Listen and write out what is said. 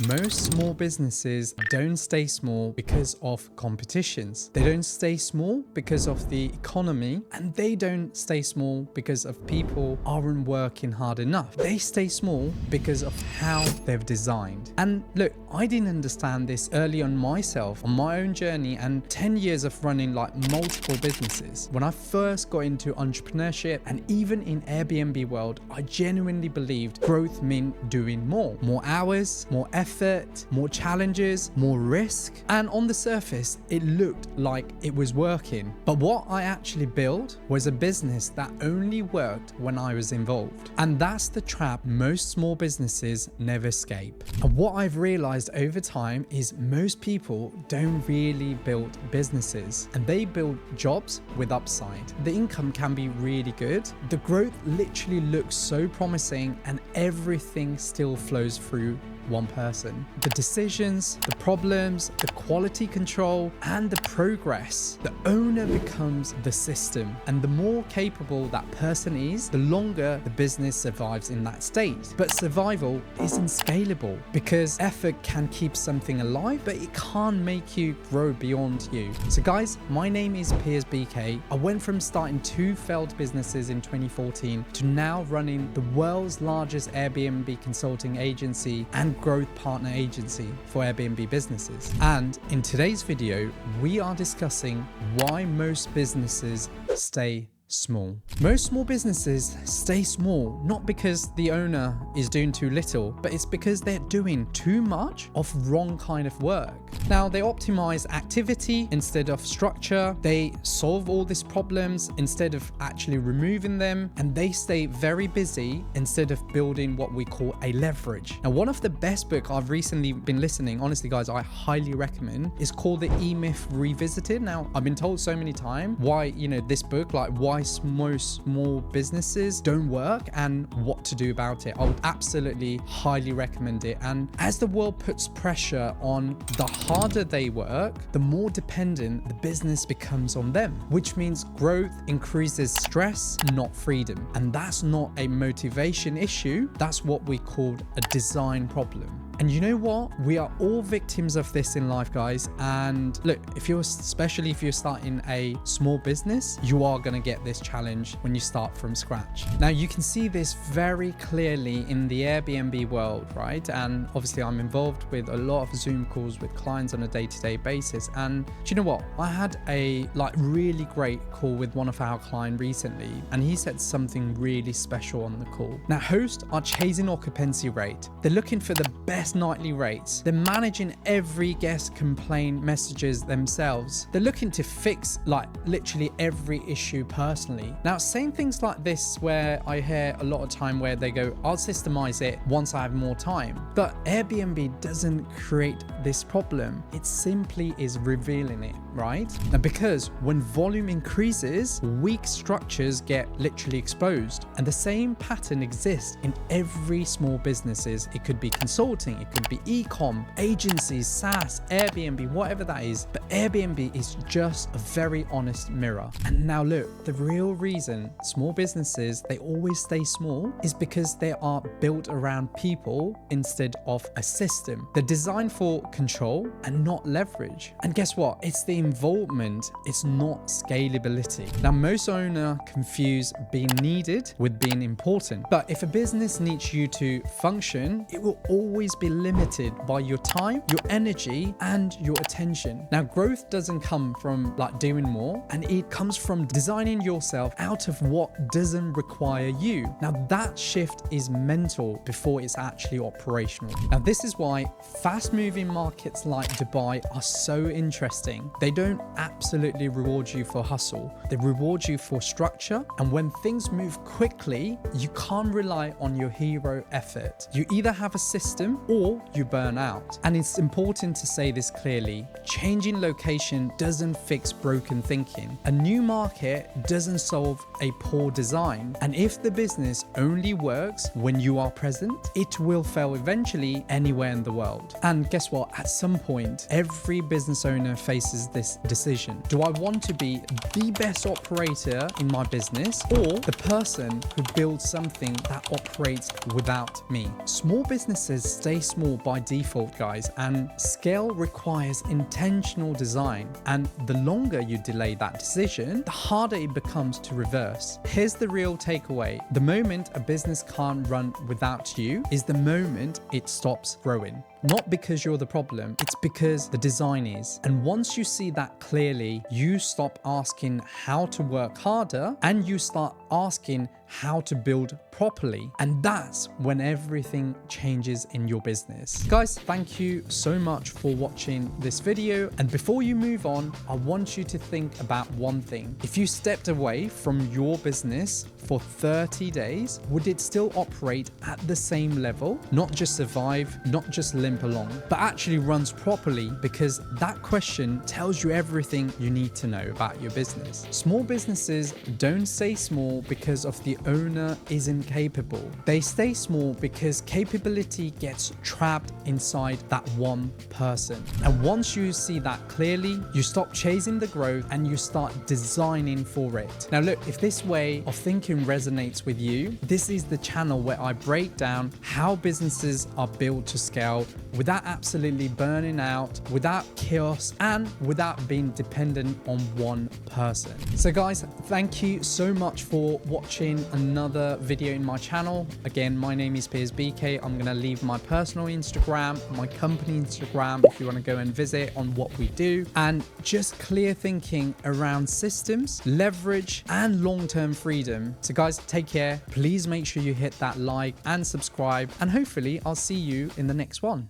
Most small businesses don't stay small because of competitions. They don't stay small because of the economy, and they don't stay small because of people aren't working hard enough. They stay small because of how they've designed. And look, I didn't understand this early on myself, on my own journey and 10 years of running like multiple businesses. When I first got into entrepreneurship and even in Airbnb world, I genuinely believed growth meant doing more hours, more effort, more challenges, more risk. And on the surface, it looked like it was working. But what I actually built was a business that only worked when I was involved. And that's the trap most small businesses never escape. And what I've realized over time is most people don't really build businesses, and they build jobs with upside. The income can be really good. The growth literally looks so promising, and everything still flows through one person. The decisions, the problems, the quality control, and the progress. The owner becomes the system, and the more capable that person is, the longer the business survives in that state. But survival isn't scalable because effort can keep something alive, but it can't make you grow beyond you. So guys, my name is Piers BK. I went from starting 2 failed businesses in 2014 to now running the world's largest Airbnb consulting agency and growth partner agency for Airbnb businesses. And in today's video, we are discussing why most businesses stay small. Most small businesses stay small, not because the owner is doing too little, but it's because they're doing too much of wrong kind of work. Now, they optimize activity instead of structure. They solve all these problems instead of actually removing them, and they stay very busy instead of building what we call a leverage. Now, one of the best books I've recently been listening, honestly guys, I highly recommend, is called The E-Myth Revisited. Now, I've been told so many times why, this book, like why most small businesses don't work and what to do about it. I would absolutely highly recommend it. And as the world puts pressure on, the harder they work, the more dependent the business becomes on them, which means growth increases stress, not freedom. And that's not a motivation issue. That's what we call a design problem. And you know what? We are all victims of this in life, guys. And look, especially if you're starting a small business, you are going to get this challenge when you start from scratch. Now, you can see this very clearly in the Airbnb world, right? And obviously I'm involved with a lot of Zoom calls with clients on a day-to-day basis. And do you know what? I had a really great call with one of our clients recently, and he said something really special on the call. Now, hosts are chasing occupancy rate. They're looking for the best nightly rates. They're managing every guest complaint messages themselves. They're looking to fix literally every issue personally. Now, saying things like this where I hear a lot of time where they go, I'll systemize it once I have more time. But Airbnb doesn't create this problem. It simply is revealing it, right? Now, because when volume increases, weak structures get literally exposed. And the same pattern exists in every small businesses. It could be consulting, it could be e-com, agencies, SaaS, Airbnb, whatever that is. But Airbnb is just a very honest mirror. And now look, the real reason small businesses, they always stay small is because they are built around people instead of a system. They're designed for control and not leverage. And guess what? It's the involvement, it's not scalability. Now, most owners confuse being needed with being important. But if a business needs you to function, it will always be limited by your time, your energy, and your attention. Now, growth doesn't come from doing more, and it comes from designing yourself out of what doesn't require you. Now, that shift is mental before it's actually operational. Now, this is why fast-moving markets like Dubai are so interesting. They don't absolutely reward you for hustle. They reward you for structure. And when things move quickly, you can't rely on your hero effort. You either have a system or you burn out. And it's important to say this clearly. Changing location doesn't fix broken thinking. A new market doesn't solve a poor design. And if the business only works when you are present, it will fail eventually anywhere in the world. And guess what? At some point, every business owner faces this decision. Do I want to be the best operator in my business, or the person who builds something that operates without me? Small businesses stay small by default, guys, and scale requires intentional design. And the longer you delay that decision, the harder it becomes to reverse. Here's the real takeaway. The moment a business can't run without you is the moment it stops growing. Not because you're the problem, it's because the design is. And once you see that clearly, you stop asking how to work harder and you start asking how to build properly. And that's when everything changes in your business. Guys, thank you so much for watching this video. And before you move on, I want you to think about one thing. If you stepped away from your business for 30 days, would it still operate at the same level? Not just survive, not just limp along, but actually runs properly, because that question tells you everything you need to know about your business. Small businesses don't stay small because of the owner isn't capable. They stay small because capability gets trapped inside that one person. And once you see that clearly, you stop chasing the growth and you start designing for it. Now look, if this way of thinking resonates with you, this is the channel where I break down how businesses are built to scale without absolutely burning out, without chaos, and without being dependent on one person. So guys, thank you so much for watching another video in my channel. Again, my name is Piers BK. I'm gonna leave my personal Instagram, my company Instagram, if you want to go and visit on what we do, and just clear thinking around systems, leverage, and long-term freedom. So guys, take care. Please make sure you hit that like and subscribe, and hopefully I'll see you in the next one.